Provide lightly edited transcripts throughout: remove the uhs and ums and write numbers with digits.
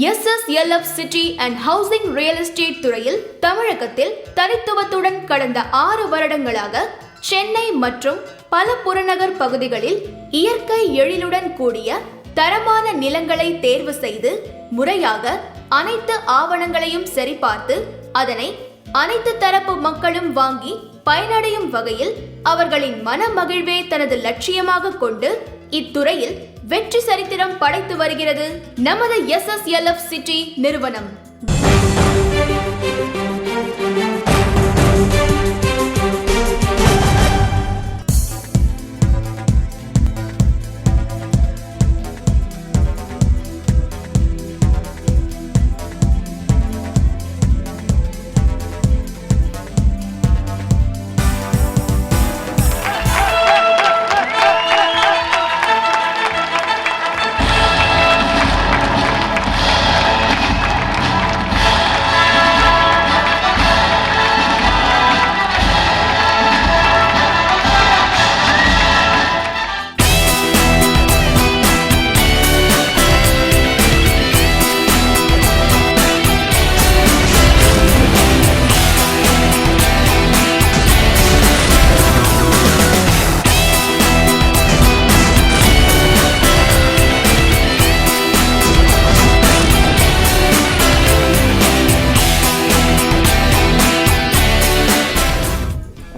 SSLF city and housing real estate துறையில் தமிழகத்தில் தனித்துவத்துடன் கடந்த 6 வருடங்களாக சென்னை மற்றும் பல புறநகர் பகுதிகளில் இயற்கை எழிலுடன் கூடிய தரமான நிலங்களை தேர்வு செய்து முறையாக அனைத்து ஆவணங்களையும் சரிபார்த்து அதனை அனைத்து தரப்பு மக்களும் வாங்கி பயனடையும் வகையில் அவர்களின் மன மகிழ்வே தனது லட்சியமாக கொண்டு இத்துறையில் வெற்றி சரித்திரம் படைத்து வருகிறது நமது SSLF சிட்டி நிறுவனம்.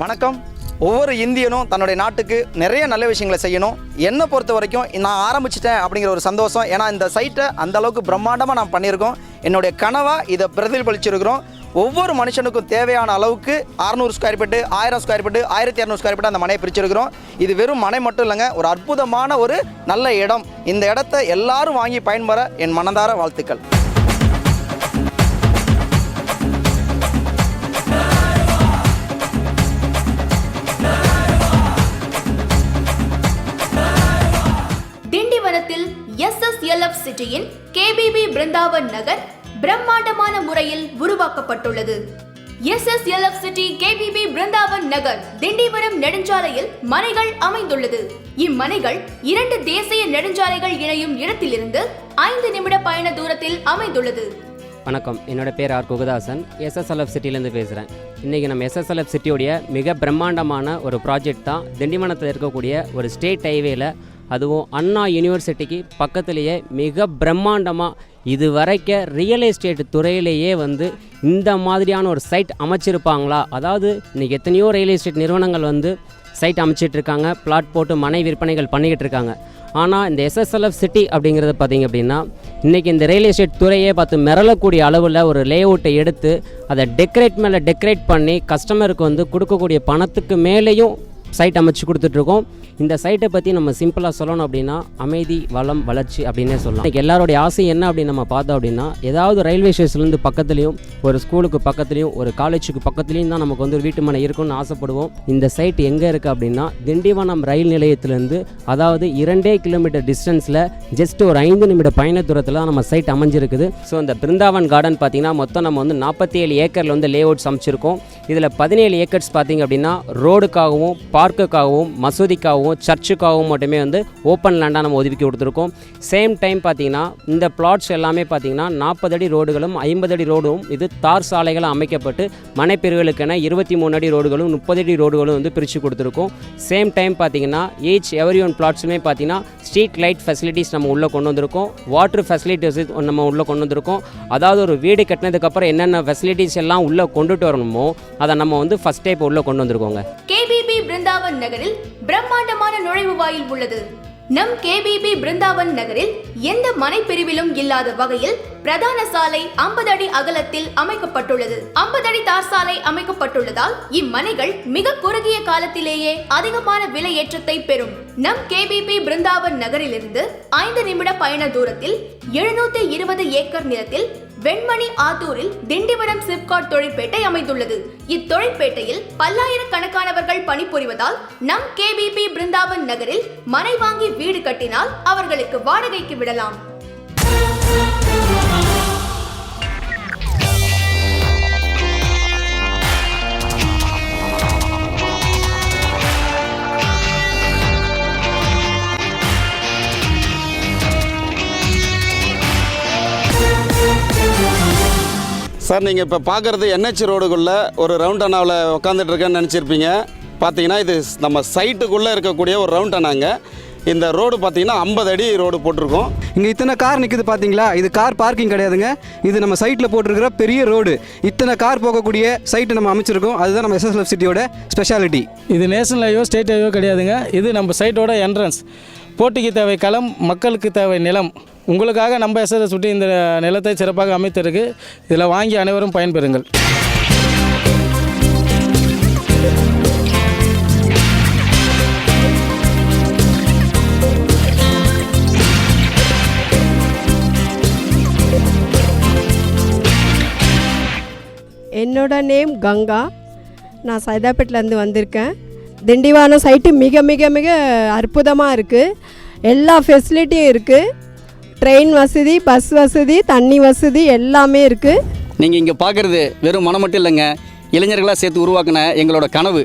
வணக்கம். ஒவ்வொரு இந்தியனும் தன்னுடைய நாட்டுக்கு நிறைய நல்ல விஷயங்களை செய்யணும். என்னை பொறுத்த வரைக்கும் நான் ஆரம்பிச்சிட்டேன் அப்படிங்கிற ஒரு சந்தோஷம். ஏன்னா இந்த சைட்டை அந்த அளவுக்கு பிரம்மாண்டமாக நான் பண்ணியிருக்கோம். என்னுடைய கனவாக இதை பிரதிபலிச்சிருக்கிறோம். ஒவ்வொரு மனுஷனுக்கும் தேவையான அளவுக்கு 600 square feet, 1000 square feet, 1200 square feet அந்த மனையை பிரிச்சிருக்கிறோம். இது வெறும் மனை மட்டும் இல்லைங்க, ஒரு அற்புதமான ஒரு நல்ல இடம். இந்த இடத்த எல்லாரும் வாங்கி பயன்பெற என் மனதார வாழ்த்துக்கள். திண்டிவனத்தில் SSLF சிட்டியின் KBB பிருந்தாவன் நகர் பிரம்மாண்டமான முறையில் உருவாக்கப்பட்டுள்ளது. SSLF சிட்டி KBB பிருந்தாவன் நகர் திண்டிவனம் நெடுஞ்சாலையில் மனைகள் அமைந்துள்ளது. இம்மனைகள் 2 தேசிய நெடுஞ்சாலைகள் இணையும் இடத்திலிருந்து 5 நிமிட பயண தூரத்தில் அமைந்துள்ளது. வணக்கம், என்னோட பேர் ஆர் குகதாசன், SSLF சிட்டிலேருந்து பேசுகிறேன். இன்றைக்கி நம்ம SSLF சிட்டியோடைய மிக பிரம்மாண்டமான ஒரு ப்ராஜெக்ட் தான் திண்டிவனத்தில் இருக்கக்கூடிய ஒரு ஸ்டேட் ஹைவேல, அதுவும் அண்ணா யூனிவர்சிட்டிக்கு பக்கத்துலேயே மிக பிரம்மாண்டமாக இது வரைக்கும் ரியல் எஸ்டேட் துறையிலேயே இந்த மாதிரியான ஒரு சைட் அமைச்சிருப்பாங்களா? அதாவது இன்றைக்கி எத்தனையோ ரியல் எஸ்டேட் நிறுவனங்கள் சைட் அமைச்சிட்ருக்காங்க, பிளாட் போட்டு மனை விற்பனைகள் பண்ணிக்கிட்டு இருக்காங்க. ஆனால் இந்த SSLF சிட்டி அப்படிங்கிறது பார்த்திங்க அப்படின்னா இன்றைக்கி இந்த ரியல் எஸ்டேட் துறையே பார்த்து மிரளக்கூடிய அளவில் ஒரு லே அவுட்டை எடுத்து அதை டெக்கரேட் மேலே டெக்கரேட் பண்ணி கஸ்டமருக்கு கொடுக்கக்கூடிய பணத்துக்கு மேலேயும் சைட் அமைச்சு கொடுத்துட்ருக்கோம். இந்த சைட்டை பற்றி நம்ம சிம்பிளாக சொல்லணும் அப்படின்னா அமைதி, வளம், வளர்ச்சி அப்படின்னே சொல்லலாம். இன்றைக்கி எல்லாருடைய ஆசை என்ன அப்படின்னு நம்ம பார்த்தோம் அப்படின்னா ஏதாவது ரயில்வே ஸ்டேஷன்லேருந்து பக்கத்துலேயும், ஒரு ஸ்கூலுக்கு பக்கத்துலேயும், ஒரு காலேஜுக்கு பக்கத்துலேயும் தான் நமக்கு ஒரு வீட்டு மனை இருக்குன்னு ஆசைப்படுவோம். இந்த சைட் எங்கே இருக்குது அப்படின்னா திண்டிவனம் ரயில் நிலையத்திலேருந்து, அதாவது 2 கிலோமீட்டர் டிஸ்டன்ஸில் ஜஸ்ட் ஒரு 5 நிமிட பயண தூரத்தில் தான் நம்ம சைட் அமைஞ்சிருக்குது. ஸோ இந்த பிருந்தாவன் கார்டன் பார்த்திங்கன்னா மொத்தம் நம்ம 47 ஏக்கரில் லே அவுட்ஸ் அமைச்சிருக்கோம். இதில் 17 ஏக்கர்ஸ் பார்த்திங்க அப்படின்னா ரோடுக்காகவும், பார்க்குக்காகவும், மசூதிக்காகவும், சர்ச்சுக்காகவும் மட்டுமே ஓப்பன் லேண்டாக நம்ம ஒதுக்கி கொடுத்துருக்கோம். சேம் டைம் பார்த்திங்கன்னா இந்த பிளாட்ஸ் எல்லாமே பார்த்திங்கன்னா 40 அடி ரோடுகளும் 50 அடி ரோடும் இது தார் சாலைகளும் அமைக்கப்பட்டு மனைப்பிரிவுகளுக்கென 23 அடி ரோடுகளும் 30 அடி ரோடுகளும் பிரித்து கொடுத்துருக்கோம். சேம் டைம் பார்த்திங்கன்னா எவரி ஒன் பிளாட்ஸுமே பார்த்திங்கன்னா ஸ்ட்ரீட் லைட் ஃபெசிலிட்டிஸ் நம்ம உள்ளே கொண்டு வந்திருக்கோம். வாட்டர் ஃபெசிலிட்டிஸ் நம்ம உள்ளே கொண்டு வந்திருக்கோம். அதாவது ஒரு வீடு கட்டினதுக்கப்புறம் என்னென்ன ஃபெசிலிட்டிஸ் எல்லாம் உள்ளே கொண்டுட்டு வரணுமோ அதை நம்ம ஃபஸ்ட் டைப் உள்ளே கொண்டு வந்திருக்கோங்க. KBB பிருந்தாவன் நகரில் பிரம்மாண்டமான நுழைவு வாயில் உள்ளது. நம் KBB பிருந்தாவன் நகரில் எந்த மனை பிரிவிலும் இல்லாத வகையில் பிரதான சாலை 50 அடி அகலத்தில் அமைக்கப்பட்டுள்ளது. 50 அடி தார் சாலை அமைக்கப்பட்டுள்ளதால் இம்மனைகள் மிக குறுகிய காலத்திலேயே அதிகமான விலை ஏற்றத்தை பெறும். நம் KBB பிருந்தாவன் நகரிலிருந்து 5 நிமிட பயண தூரத்தில் 720 ஏக்கர் நிலத்தில் வெண்மணி ஆத்தூரில் திண்டிவனம் சிப்காட் தொழிற்பேட்டை அமைந்துள்ளது. இத்தொழிற்பேட்டையில் பல்லாயிரக்கணக்கானவர்கள் பணிபுரிவதால் நம் KBB பிருந்தாவன் நகரில் மனை வாங்கி வீடு கட்டினால் அவர்களுக்கு வாடகைக்கு விடலாம். சார் நீங்கள் இப்போ பார்க்குறது NH ரோடுக்குள்ளே ஒரு ரவுண்ட் அண்ணாவில் உட்காந்துட்டு இருக்கேன்னு நினச்சிருப்பீங்க. பார்த்தீங்கன்னா இது நம்ம சைட்டுக்குள்ளே இருக்கக்கூடிய ஒரு ரவுண்ட் அண்ணாங்க. இந்த ரோடு பார்த்தீங்கன்னா 50 அடி ரோடு போட்டிருக்கோம். இங்கே இத்தனை கார் நிற்குது பார்த்தீங்களா, இது கார் பார்க்கிங் கிடையாதுங்க. இது நம்ம சைட்டில் போட்டிருக்கிற பெரிய ரோடு. இத்தனை கார் போகக்கூடிய சைட்டு நம்ம அமைச்சிருக்கோம். அதுதான் நம்ம SSLF சிட்டியோட ஸ்பெஷாலிட்டி. இது நேஷனல் ஹைவே ஸ்டேட் ஹைவே கிடையாதுங்க. இது நம்ம சைட்டோட என்ட்ரன்ஸ். போட்டிக்கு தேவை களம், மக்களுக்கு தேவை நிலம். உங்களுக்காக நம்ம SSLF சிட்டி இந்த நிலத்தை சிறப்பாக அமைத்திருக்கு. இதில் வாங்கி அனைவரும் பயன்பெறுங்கள். என்னோட நேம் கங்கா. நான் சைதாப்பேட்டிலேருந்து வந்திருக்கேன். திண்டிவனம் சைட்டு மிக மிக மிக அற்புதமாக இருக்குது. எல்லா ஃபெசிலிட்டியும் இருக்குது. ட்ரெயின் வசதி, பஸ் வசதி, தண்ணி வசதி எல்லாமே இருக்குது. நீங்கள் இங்கே பார்க்குறது வெறும் மனம் மட்டும் இல்லைங்க, இளைஞர்களாக சேர்த்து உருவாக்கின எங்களோட கனவு.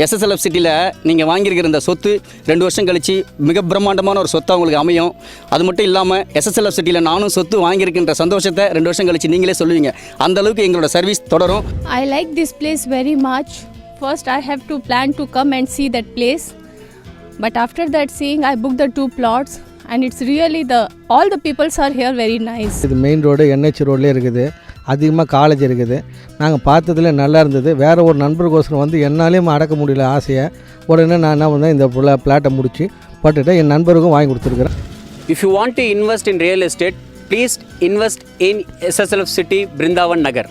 SSLF சிட்டியில் நீங்கள் வாங்கியிருக்கிற இந்த சொத்து 2 வருஷம் கழித்து மிக பிரம்மாண்டமான ஒரு சொத்தாக உங்களுக்கு அமையும். அது மட்டும் இல்லாமல் SSLF சிட்டியில் நானும் சொத்து வாங்கியிருக்கின்ற சந்தோஷத்தை 2 வருஷம் கழித்து நீங்களே சொல்லுவீங்க. அந்தளவுக்கு எங்களோட சர்வீஸ் தொடரும். I like this place very much. First I have to plan to come and see that place. But after that seeing, I booked the 2 plots and it's really all the peoples are here very nice. இது main road NH ரோட்லேயே இருக்குது. அதிகமாக college இருக்குது. நாங்கள் பார்த்ததில் நல்லா இருந்தது. வேறு ஒரு நண்பருக்கோசரம் வந்து என்னாலேயும் அடக்க முடியல ஆசையை. உடனே நான் என்ன பண்ணேன், இந்த பிளாட்டை முடித்து பட்டுட்டு என் நண்பருக்கும் வாங்கி கொடுத்துருக்குறேன். If you want to invest in real estate, please invest in SSLF City, Brindavan Nagar.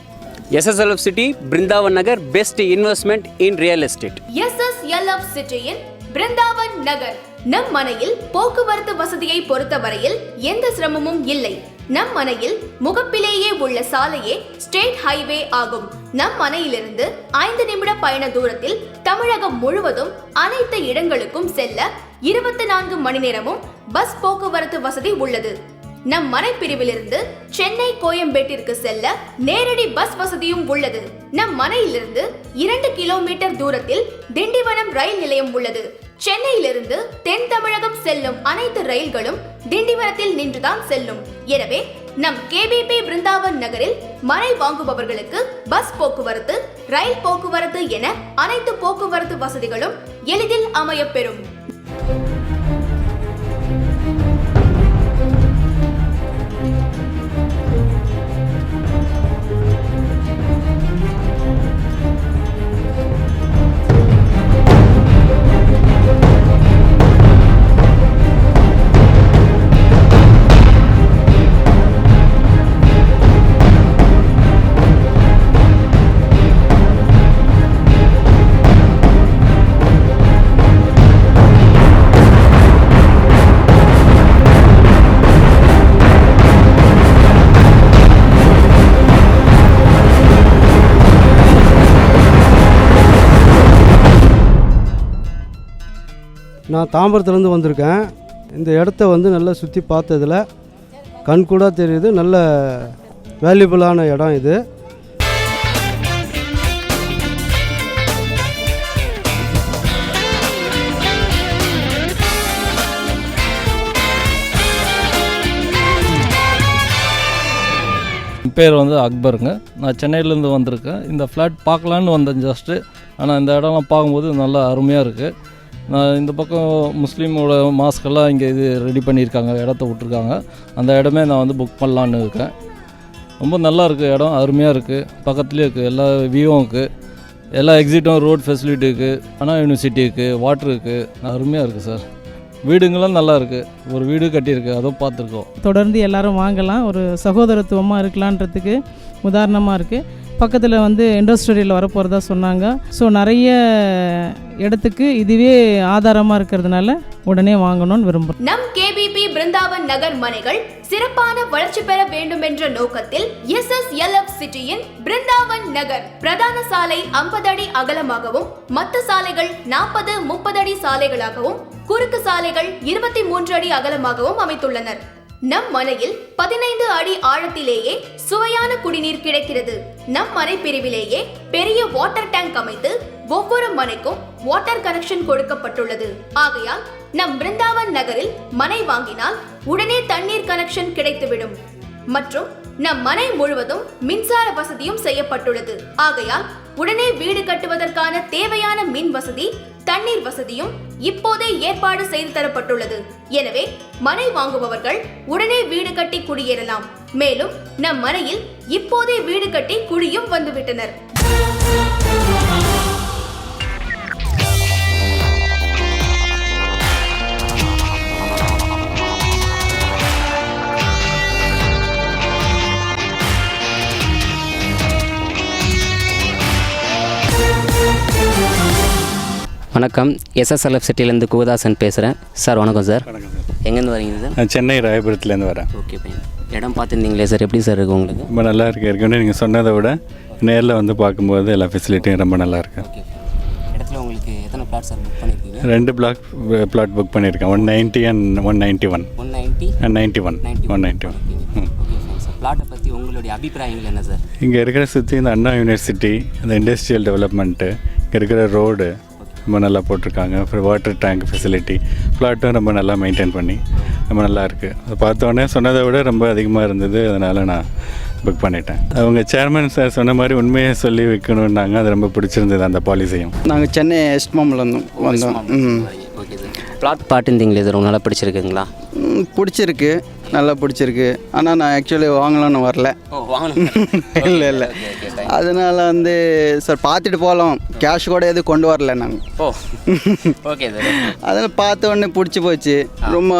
SSLF City, Brindavan Nagar, best investment in real estate. SSLF சிட்டியின் Brindavan நகர். நம் மனையில் போக்குவரத்து வசதியை பொறுத்தவரையில் எந்த சிரமமும் இல்லை. நம் மனையில் முகப்பிலேயே உள்ள சாலையே ஸ்டேட் ஹைவே ஆகும். நம் மனையிலிருந்து 5 நிமிட பயண தூரத்தில் தமிழகம் முழுவதும் அனைத்து இடங்களுக்கும் செல்ல 24 மணி நேரமும் பஸ் போக்குவரத்து வசதி உள்ளது. நம் மனை பிரிவிலிருந்து சென்னை கோயம்பேட்டிற்கு செல்ல நேரடி பஸ் வசதியும் உள்ளது. நம் மனையிலிருந்து 2 கிலோமீட்டர் தூரத்தில் திண்டிவனம் ரயில் நிலையம் உள்ளது. சென்னையிலிருந்து தென் தமிழகம் செல்லும் அனைத்து ரயில்களும் திண்டிவனத்தில் நின்றுதான் செல்லும். எனவே நம் KBP பிருந்தாவன் நகரில் மனை வாங்குபவர்களுக்கு பஸ் போக்குவரத்து, ரயில் போக்குவரத்து என அனைத்து போக்குவரத்து வசதிகளும் எளிதில் அமையப்பெறும். நான் தாம்பரத்துலேருந்து வந்திருக்கேன். இந்த இடத்த வந்து நல்லா சுற்றி பார்த்ததில் கண்கூடாக தெரியுது. நல்ல வேல்யூபிளான இடம் இது. என் பேர் வந்து அக்பருங்க. நான் சென்னையிலேருந்து வந்திருக்கேன். இந்த ஃப்ளாட் பார்க்கலான்னு வந்தேன் ஜஸ்ட்டு. ஆனால் இந்த இடம்லாம் பார்க்கும்போது நல்லா அருமையாக இருக்குது. நான் இந்த பக்கம் முஸ்லீமோட மாஸ்கெல்லாம் இங்கே இது ரெடி பண்ணியிருக்காங்க, இடத்த விட்ருக்காங்க. அந்த இடமே நான் வந்து புக் பண்ணலான்னு இருக்கேன். ரொம்ப நல்லா இருக்குது இடம், அருமையாக இருக்குது. பக்கத்துலேயே இருக்குது, எல்லா வியூவும் இருக்குது, எல்லா எக்ஸிட்டும், ரோட் ஃபெசிலிட்டி இருக்குது, அண்ணா யூனிவர்சிட்டி இருக்குது, வாட்ரு இருக்குது. அருமையாக இருக்குது சார். வீடுங்களும் நல்லா இருக்குது. ஒரு வீடு கட்டியிருக்கு, அதுவும் பார்த்துருக்கோம். தொடர்ந்து எல்லோரும் வாங்கலாம். ஒரு சகோதரத்துவமாக இருக்கலான்றதுக்கு உதாரணமாக இருக்குது. பக்கத்தில் வந்து இண்டஸ்ட்ரியல் வரப்போகிறதா சொன்னாங்க. ஸோ நிறைய இடத்துக்கு இதுவே ஆதாரமாக இருக்கிறதுனால உடனே வாங்கணும்னு விரும்புகிறோம். நம் KBP பிருந்தாவன் நகர் மனைகள் சிறப்பான வளர்ச்சி பெற வேண்டும் என்ற நோக்கத்தில் SSLF சிட்டியின் பிருந்தாவன் நகர் பிரதான சாலை 50 அடி அகலமாகவும், மற்ற சாலைகள் 40-30 அடி சாலைகளாகவும், குறுக்கு சாலைகள் 23 அடி அகலமாகவும் அமைத்துள்ளனர். நம் மனையில் 15 அடி ஆழத்திலேயே சுவையான குடிநீர் கிடைக்கிறது. நம் மனை பிரிவிலேயே பெரிய வாட்டர் டேங்க் அமைத்து ஒவ்வொரு மனைக்கும் வாட்டர் கனெக்ஷன் கொடுக்கப்பட்டுள்ளது. ஆகையால் நம் பிருந்தாவன் நகரில் மனை வாங்கினால் உடனே தண்ணீர் கனெக்ஷன் கிடைத்துவிடும். மற்றும் நம் மனை முழுவதும் மின்சார வசதியும் செய்யப்பட்டுள்ளது. ஆகையால் உடனே வீடு கட்டுவதற்கான தேவையான மின் வசதி, தண்ணீர் வசதியும் இப்போதே ஏற்பாடு செய்து தரப்பட்டுள்ளது. எனவே மனை வாங்குபவர்கள் உடனே வீடு கட்டி குடியேறலாம். மேலும் நம் மனையில் இப்போதே வீடு கட்டி குடியும் வந்துவிட்டனர். வணக்கம், எஸ்எஸ்எல்எஃப் சிட்டிலேருந்து குகதாசன் பேசுகிறேன். சார் வணக்கம் சார். வணக்கம் சார். எங்கேருந்து வரீங்க சார்? நான் சென்னை ராயபுரத்துலேருந்து வரேன். ஓகே பையன். இடம் பார்த்துருந்தீங்களே சார், எப்படி சார் இருக்குது உங்களுக்கு? ரொம்ப நல்லா இருக்குது. ஏற்கனவே நீங்கள் சொன்னதை விட நேரில் வந்து பார்க்கும்போது எல்லா ஃபெசிலிட்டியும் ரொம்ப நல்லா இருக்குது. ஓகே. இடத்துல உங்களுக்கு எத்தனை பிளாட் சார் புக் பண்ணியிருக்கீங்க? 2 பிளாட் புக் பண்ணியிருக்கேன். 190 and 191. 190 and 91. 191. Okay sir. பிளாட்டை பற்றி உங்களுடைய அபிப்பிராயங்கள் என்ன சார்? இங்கே இருக்கிற சுற்றி இந்த அண்ணா யூனிவர்சிட்டி, அந்த இண்டஸ்ட்ரியல் டெவலப்மெண்ட்டு, இங்கே இருக்கிற ரோடு ரொம்ப நல்லா போட்டிருக்காங்க. அப்புறம் வாட்டர் டேங்க் ஃபெசிலிட்டி, ஃப்ளாட்டும் ரொம்ப நல்லா மெயின்டைன் பண்ணி ரொம்ப நல்லா இருக்குது. அதை பார்த்தோன்னே சொன்னதை விட ரொம்ப அதிகமாக இருந்தது. அதனால் நான் புக் பண்ணிட்டேன். அவங்க சேர்மன் சார் சொன்ன மாதிரி உண்மையை சொல்லி வைக்கணுன்னாங்க. அது ரொம்ப பிடிச்சிருந்தது அந்த பாலிசியும். நாங்கள் சென்னை எஸ்ட்மாம்லேருந்து வந்தோம். Okay sir. பிளாட் பார்த்துருந்தீங்களே சார், உங்களுக்கு நல்லா பிடிச்சிருக்குங்களா? பிடிச்சிருக்கு, நல்லா பிடிச்சிருக்கு. ஆனால் நான் ஆக்சுவலி வாங்கலாம்னு வரல. இல்லை அதனால் வந்து சார் பார்த்துட்டு போகலாம், கேஷ் கூட எதுவும் கொண்டு வரல நாங்கள். Okay sir. அதில் பார்த்த உடனே பிடிச்சி போச்சு. ரொம்ப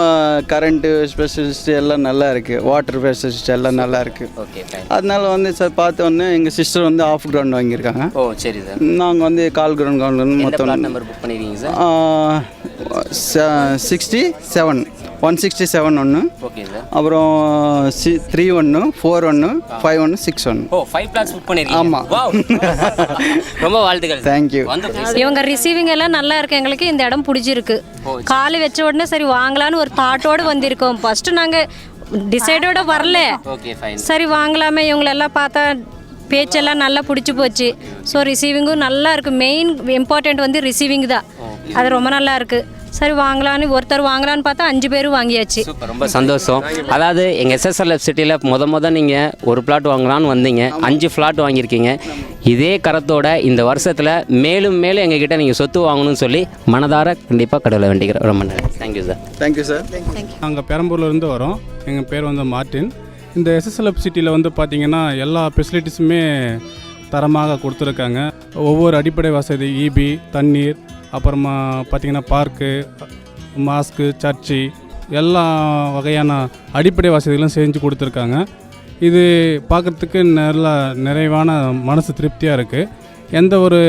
கரண்ட்டு ஸ்பெஷலிஸ்ட் எல்லாம் நல்லா இருக்குது, வாட்டர் ஸ்பெஷலிஸ்ட் எல்லாம் நல்லா இருக்குது. ஓகே. அதனால வந்து சார் பார்த்த உடனே எங்கள் சிஸ்டர் வந்து ஆஃப் கிரவுண்ட் வாங்கியிருக்காங்க. ஓ சரி சார். நாங்கள் வந்து கால் கிரவுண்ட் மொத்தம் நம்பர் புக் பண்ணிருக்கீங்க சார்? 67 167 ஒன்று. Okay sir. அப்புறம் 31 41 51 61. ஓ 5 பிளாட்ஸ் புக் பண்ணிருக்கீங்க. ஆமாம். வாவ். ரொம்ப வாழ்த்துக்கள். தேங்க்யூ. இவங்க ரிசீவிங் எல்லாம் நல்லா இருக்கு. எங்களுக்கு இந்த இடம் பிடிச்சிருக்கு. காலை வச்ச உடனே சரி வாங்கலான்னு ஒரு தாட்டோடு வந்திருக்கோம். ஃபர்ஸ்ட் நாங்கள் டிசைடோட வரல. Okay fine. சரி வாங்கலாமே, இவங்களெல்லாம் பார்த்தா பேச்செல்லாம் நல்லா பிடிச்சி போச்சு. ஸோ ரிசீவிங்கும் நல்லா இருக்குது. மெயின் இம்பார்ட்டண்ட் வந்து ரிசீவிங் தான். அது ரொம்ப நல்லா இருக்குது. சரி வாங்கலான்னு ஒருத்தர் வாங்கலான்னு பார்த்தா 5 பேரும் வாங்கியாச்சு. சூப்பர், ரொம்ப சந்தோஷம். அதாவது எங்கள் எஸ்எஸ்எல்எஃப் சிட்டியில் முத நீங்கள் ஒரு பிளாட் வாங்கலான்னு வந்தீங்க, 5 ஃப்ளாட் வாங்கியிருக்கீங்க. இதே கரத்தோட இந்த வருஷத்தில் மேலும் மேலும் எங்ககிட்ட நீங்கள் சொத்து வாங்கணும்னு சொல்லி மனதார கண்டிப்பாக கடவுளை வேண்டிக்கிறேன். ரொம்ப நன்றி. Thank you sir. Thank you sir. நாங்கள் பெரம்பூர்லேருந்து வரோம். எங்கள் பேர் வந்து மார்ட்டின். இந்த எஸ்எஸ்எல்எஃப் சிட்டியில் வந்து பார்த்திங்கன்னா எல்லா ஃபெசிலிட்டிஸுமே தரமாக கொடுத்துருக்காங்க. ஒவ்வொரு அடிப்படை வசதி, இபி, தண்ணீர், அப்புறமா பார்த்திங்கன்னா பார்க்கு, மாஸ்க்கு, சர்ச்சு, எல்லா வகையான அடிப்படை வசதிகளும் செஞ்சு கொடுத்துருக்காங்க. இது பார்க்குறதுக்கு நல்லா நிறைவான மனசு திருப்தியாக இருக்குது. எந்த ஒரு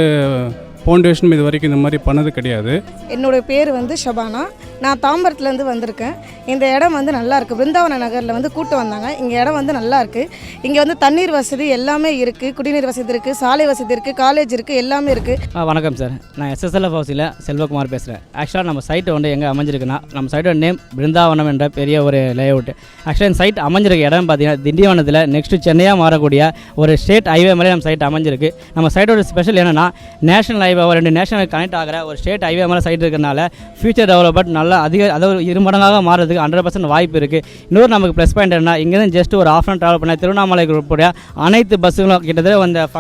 ஃபவுண்டேஷனும் இது வரைக்கும் இந்த மாதிரி பண்ணது கிடையாது. என்னோடய பேர் வந்து ஷபானா. நான் தாம்பரத்துலேருந்து வந்திருக்கேன். இந்த இடம் வந்து நல்லாயிருக்கு. பிருந்தாவன நகரில் வந்து கூட்டு வந்தாங்க. இங்கே இடம் வந்து நல்லாயிருக்கு. இங்கே வந்து தண்ணீர் வசதி எல்லாமே இருக்குது, குடிநீர் வசதி இருக்குது, சாலை வசதி இருக்குது, காலேஜ் இருக்குது, எல்லாமே இருக்குது. வணக்கம் சார், நான் எஸ்எஸ்எல்எஃப் ஹவுஸில் செல்வகுமார் பேசுகிறேன். ஆக்சுவலாக நம்ம சைட்டு வந்து எங்கே அமைஞ்சிருக்குன்னா, நம்ம சைட்டோட நேம் பிருந்தாவனம் என்ற பெரிய ஒரு லேஅவுட்டு. ஆக்சுவலாக இந்த சைட் அமைஞ்சிருக்க இடம் பார்த்தீங்கன்னா திண்டிவனத்தில் நெக்ஸ்ட்டு சென்னையாக மாறக்கூடிய ஒரு ஸ்டேட் ஹைவே மேலே நம்ம சைட் அமைஞ்சிருக்கு. நம்ம சைட்டோட ஸ்பெஷல் என்னென்னா, நேஷனல் ஹைவே 2 நேஷனல் கனெக்ட் ஆகிற ஒரு ஸ்டேட் ஹைவே மேலே சைட் இருக்கிறனால ஃபியூச்சர் டெவலப்மெண்ட் நல்லா அதாவது 2 மடங்காக மாறதுக்கு 100% வாய்ப்பு இருக்குது. இன்னொரு நமக்கு ப்ளஸ் பாயிண்ட் என்ன, இங்கேருந்து ஜஸ்ட் ஒரு ஹாஃப் அன் ட்ராவல் பண்ண திருவண்ணாமலைக்கு உட்பட அனைத்து பஸ்ஸுகளும் கிட்டத்தட்ட அந்த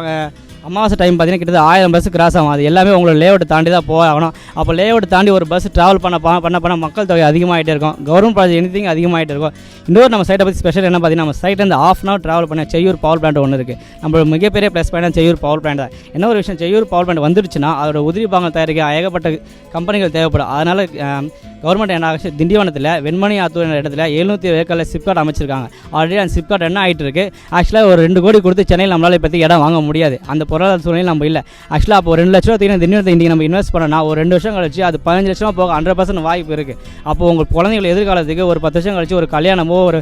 அமாவாசை டைம் பார்த்தீங்கன்னா கிட்டத்தட்ட 1000 பஸ் கிராஸ் ஆகும். அது எல்லாமே உங்களோட லேஅவுட் தாண்டி தான் போகணும். அப்போ லேஅவுட் தாண்டி ஒரு பஸ் ட்ராவல் பண்ண மக்கள் தொகை அதிகமாகிட்டே இருக்கும். கவர்மெண்ட் ப்ராஜெக்ட் எனிதிங் அதிகமாகிட்டே இருக்கும். இன்னொரு நம்ம சைட்டை பற்றி ஸ்பெஷல் என்ன பார்த்தீங்கன்னா, நம்ம சைட் வந்து ½ hour ட்ராவல் பண்ண செய்யூர் பவர் பிளான்ட் ஒன்று இருக்குது. நம்மளோட மிகப்பெரிய plus point Cheyyur power plant தான். என்ன ஒரு விஷயம், செய்யூர் பவர் பிளான்ட் வந்துடுச்சுன்னா அதோட உதிரி பாகங்கள் தயாரிக்க ஏகப்பட்ட கம்பெனிகள் தேவைப்படும். அதனால் கவர்மெண்ட் என்ன ஆச்சு, திண்டிவனத்தில் வெண்மணி ஆத்தூர் என்ற இடத்துல 700 ஏக்கரில் சிப்காட் அமைச்சிருக்காங்க. ஆல்ரெடி அந்த சிப்காட் என்ன ஆகிட்டு இருக்குது. ஆக்சுவலாக ஒரு 2 கோடி கொடுத்து சென்னையில் நம்மளால் இப்போதைக்கு இடம் வாங்க முடியாது. அந்த பொருளாதார சூழ்நிலை நம்ம இல்லை. ஆக்சுவலாக அப்போ 2 லட்ச ரூபா திண்டிவனத்தை இன்றைக்கி நம்ம இன்வெஸ்ட் பண்ணோம்னா ஒரு 2 வருஷம் கழிச்சு அது 15 லட்ச ரூபா போக 100% வாய்ப்பு இருக்குது. அப்போது உங்கள் குழந்தைகள் எதிர்காலத்துக்கு ஒரு 10 வருஷம் கழிச்சு ஒரு கல்யாணமோ ஒரு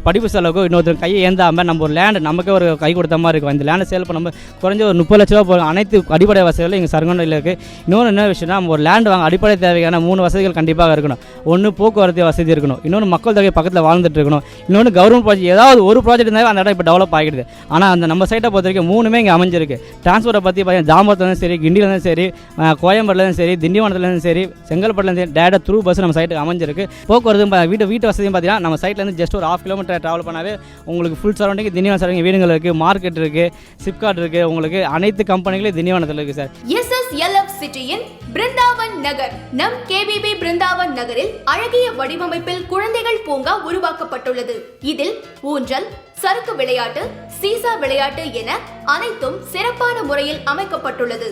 படிப்பு செலவுக்கோ இன்னொருத்தர் கையை ஏந்தாமல் நம்ம ஒரு லேண்டு நமக்கே ஒரு கை கொடுத்த மாதிரி இருக்கும். இந்த லேண்டை சேல் பண்ணும்போது குறைஞ்ச ஒரு 30 லட்ச ரூபா போகும். அனைத்து அடிப்படை வசதிகளும் இங்கே சரகண்டில் இருக்குது. இன்னொன்று என்ன விஷயம்னா, நம்ம ஒரு லேண்டு வாங்க அடிப்படை தேவையான 3 வசதிகள் கண்டிப்பாக இருக்கணும். ஒன்று போக்குவரத்து வசதி இருக்கணும், இன்னொன்று மக்கள் தொகை பக்கத்தில் வாழ்ந்துட்டு இருக்கணும், இன்னொன்று கவர்மெண்ட் ப்ராஜெக்ட் ஏதாவது ஒரு ப்ராஜெக்ட் இருந்தாலும் அந்த இடம் இப்போ டெவலப் ஆகிடுது. ஆனால் அந்த நம்ம சைட்டை பொறுத்த வரைக்கும் 3மே இங்கே அமைஞ்சிருக்கு. டிரான்ஸ்போர்ட்டை பற்றி பார்த்தீங்கன்னா தாம்பரத்துலேருந்து சரி, கிண்டிலேருந்து சரி, கோயம்பேடுலேருந்து சரி, திண்டிவனத்துலேருந்து சரி, செங்கல்பட்டுலேருந்து சரி, டேரெக்டாக த்ரூ பஸ் நம்ம சைட்டுக்கு அமைஞ்சிருக்கு. போக்குவரத்து வீட்டு வசதியும் பார்த்தீங்கன்னா நம்ம சைட்லேருந்து ஜஸ்ட் ஒரு 1/2 கிலோமீட்டர் ட்ராவல் பண்ணாவே உங்களுக்கு ஃபுல் சரௌண்டிங் திண்டிவனம் சரௌண்டிங் வீடுகள் இருக்குது, மார்க்கெட் இருக்குது, சிப்கார்ட் இருக்குது, உங்களுக்கு அனைத்து கம்பெனிகளும் திண்டிவனத்தில் இருக்குது சார். SSLF சிட்டியின் பிருந்தாவன் நகர். நம் KBB பிருந்தாவன் நகரில் அழகிய வடிவமைப்பில் குழந்தைகள் பூங்கா உருவாக்கப்பட்டுள்ளது. இதில் ஊஞ்சல், சறுக்கு விளையாட்டு, சீசா விளையாட்டு என அனைத்தும் சிறப்பான முறையில் அமைக்கப்பட்டுள்ளது.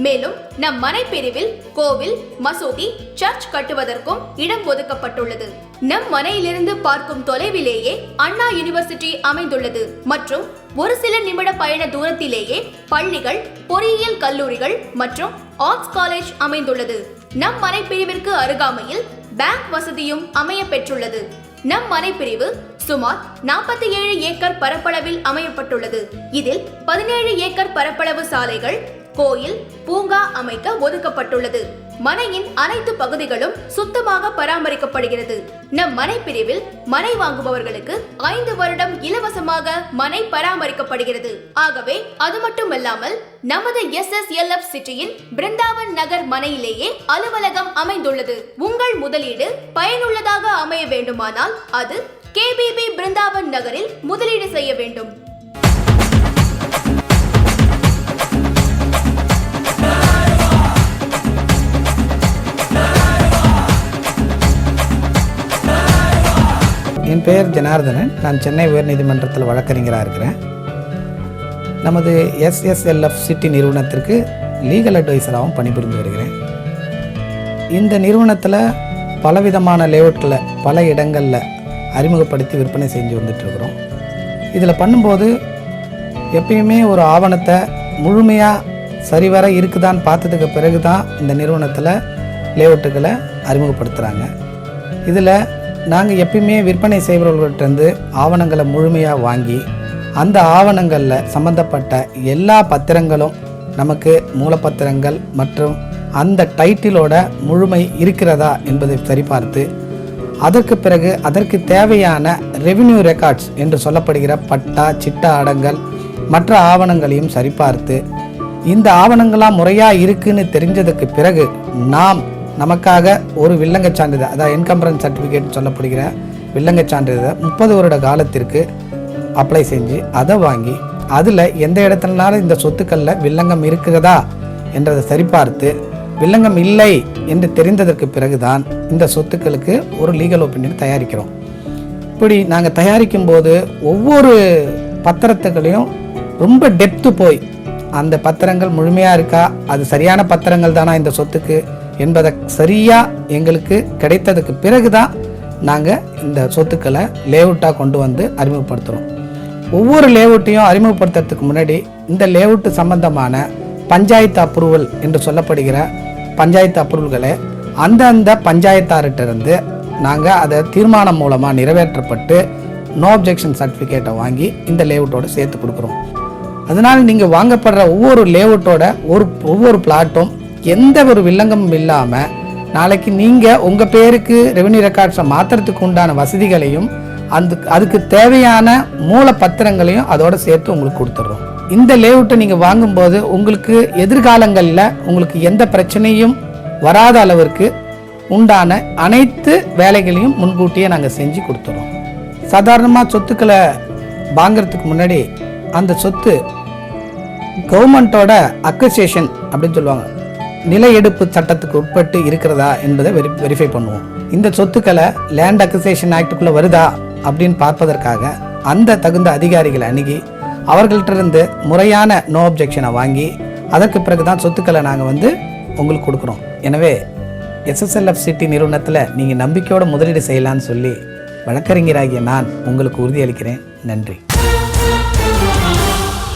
மேலும் நம் மனை பிரிவில் கோவில், மசூதி, சர்ச் கட்டுவதற்கும் இடம் ஒதுக்கப்பட்டுள்ளது. நம் மனையிலிருந்து பார்க்கும் தொலைவிலேயே அண்ணா யூனிவர்சிட்டி அமைந்துள்ளது மற்றும் ஒரு சில நிமிட பயண தூரத்திலேயே பள்ளிகள், பொறியியல் கல்லூரிகள் மற்றும் ஆர்ட்ஸ் காலேஜ் அமைந்துள்ளது. நம் மனை பிரிவிற்கு அருகாமையில் பேங்க் வசதியும் அமைய பெற்றுள்ளது. நம் மனை பிரிவு சுமார் 47 ஏக்கர் பரப்பளவில் அமையப்பட்டுள்ளது. இதில் 17 ஏக்கர் பரப்பளவு சாலைகள், கோயில், பூங்கா அமைக்க ஒதுக்கப்பட்டுள்ளது. மனையின் அனைத்து பகுதிகளும் சுத்தமாக பராமரிக்கப்படுகிறது. நம் மனை பிரிவில் மனை வாங்குபவர்களுக்கு 5 வருடம் இலவசமாக மனை பராமரிக்கப்படுகிறது. ஆகவே அது மட்டுமல்லாமல் நமது SSLF சிட்டியின் பிருந்தாவன் நகர் மனையிலேயே அலுவலகம் அமைந்துள்ளது. உங்கள் முதலீடு பயனுள்ளதாக அமைய வேண்டுமானால் அது KBB பிருந்தாவன் நகரில் முதலீடு செய்ய வேண்டும். என் பெயர் ஜனார்தனன். நான் சென்னை உயர்நீதிமன்றத்தில் வழக்கறிஞராக இருக்கிறேன். நமது SSLF சிட்டி நிறுவனத்திற்கு லீகல் அட்வைசராகவும் பணிபுரிந்து வருகிறேன். இந்த நிறுவனத்தில் பலவிதமான லேஅவுட்டில் பல இடங்களில் அறிமுகப்படுத்தி விற்பனை செஞ்சு வந்துட்டுருக்குறோம். இதில் பண்ணும்போது எப்பயுமே ஒரு ஆவணத்தை முழுமையாக சரிவர இருக்குதான்னு பார்த்ததுக்கு பிறகு தான் இந்த நிறுவனத்தில் லேஅவுட்டுகளை அறிமுகப்படுத்துகிறாங்க. இதில் நாங்கள் எப்பயுமே விற்பனை செய்பவர்கள்ட்டேருந்து ஆவணங்களை முழுமையாக வாங்கி அந்த ஆவணங்களில் சம்பந்தப்பட்ட எல்லா பத்திரங்களும் நமக்கு மூலப்பத்திரங்கள் மற்றும் அந்த டைட்டிலோட முழுமை இருக்கிறதா என்பதை சரிபார்த்து அதற்கு பிறகு அதற்கு தேவையான ரெவென்யூ ரெக்கார்ட்ஸ் என்று சொல்லப்படுகிற பட்டா, சிட்டா அடங்கல் மற்ற ஆவணங்களையும் சரிபார்த்து இந்த ஆவணங்களாம் முறையாக இருக்குன்னு தெரிஞ்சதுக்கு பிறகு நாம் நமக்காக ஒரு வில்லங்க சான்றிதழ், அதாவது என்கம்பரன்ஸ் சர்டிஃபிகேட் சொல்லப்படுகிற வில்லங்க சான்றிதழை 30 வருட காலத்திற்கு அப்ளை செஞ்சு அதை வாங்கி அதில் எந்த இடத்துலனாலும் இந்த சொத்துக்களில் வில்லங்கம் இருக்கிறதா என்றதை சரிபார்த்து வில்லங்கம் இல்லை என்று தெரிந்ததற்கு பிறகுதான் இந்த சொத்துக்களுக்கு ஒரு லீகல் ஒப்பீனியன் தயாரிக்கிறோம். இப்படி நாங்கள் தயாரிக்கும் போது ஒவ்வொரு பத்திரத்துக்களையும் ரொம்ப டெப்த்து போய் அந்த பத்திரங்கள் முழுமையாக இருக்கா, அது சரியான பத்திரங்கள் தானா இந்த சொத்துக்கு என்பதை சரியாக எங்களுக்கு கிடைத்ததுக்கு பிறகு தான் நாங்கள் இந்த சொத்துக்களை லேஅவுட்டாக கொண்டு வந்து அறிமுகப்படுத்துகிறோம். ஒவ்வொரு லேஅவுட்டையும் அறிமுகப்படுத்துறதுக்கு முன்னாடி இந்த லேஅவுட்டு சம்பந்தமான பஞ்சாயத்து அப்ரூவல் என்று சொல்லப்படுகிற பஞ்சாயத்து அப்ரூவல்களை அந்தந்த பஞ்சாயத்தார்கிட்டருந்து நாங்கள் அதை தீர்மானம் மூலமாக நிறைவேற்றப்பட்டு நோ அப்ஜெக்ஷன் சர்டிஃபிகேட்டை வாங்கி இந்த லேஅவுட்டோடு சேர்த்து கொடுக்குறோம். அதனால் நீங்கள் வாங்கப்படுற ஒவ்வொரு லேஅவுட்டோட ஒவ்வொரு பிளாட்டும் எந்த ஒரு வில்லங்கமும் இல்லாமல் நாளைக்கு நீங்கள் உங்கள் பேருக்கு ரெவென்யூ ரெக்கார்ட்ஸை மாற்றுறதுக்கு உண்டான வசதிகளையும் அதுக்கு தேவையான மூல பத்திரங்களையும் அதோடு சேர்த்து உங்களுக்கு கொடுத்துட்றோம். இந்த லேஅவுட்டை நீங்கள் வாங்கும்போது உங்களுக்கு எதிர்காலங்களில் உங்களுக்கு எந்த பிரச்சனையும் வராத அளவிற்கு உண்டான அனைத்து வேலைகளையும் முன்கூட்டியே நாங்கள் செஞ்சு கொடுத்துறோம். சாதாரணமாக சொத்துக்களை வாங்கிறதுக்கு முன்னாடி அந்த சொத்து கவர்மெண்ட்டோட அக்வசேஷன் அப்படின்னு சொல்லுவாங்க, நில எடுப்பு சட்டத்துக்கு உட்பட்டு இருக்கிறதா என்பதை வெரிஃபை பண்ணுவோம். இந்த சொத்துக்களை லேண்ட் அக்வசேஷன் ஆக்டுக்குள்ளே வருதா அப்படின்னு பார்ப்பதற்காக அந்த தகுந்த அதிகாரிகளை அணுகி அவர்கள்ட்டிருந்து முறையான நோ அப்ஜெக்ஷனை வாங்கி அதற்கு பிறகு தான் சொத்துக்களை நாங்கள் வந்து உங்களுக்கு கொடுக்குறோம். எனவே SSLF சிட்டி நிறுவனத்தில் நீங்கள் நம்பிக்கையோடு முதலீடு செய்யலான்னு சொல்லி வழக்கறிஞராகிய நான் உங்களுக்கு உறுதியளிக்கிறேன். நன்றி.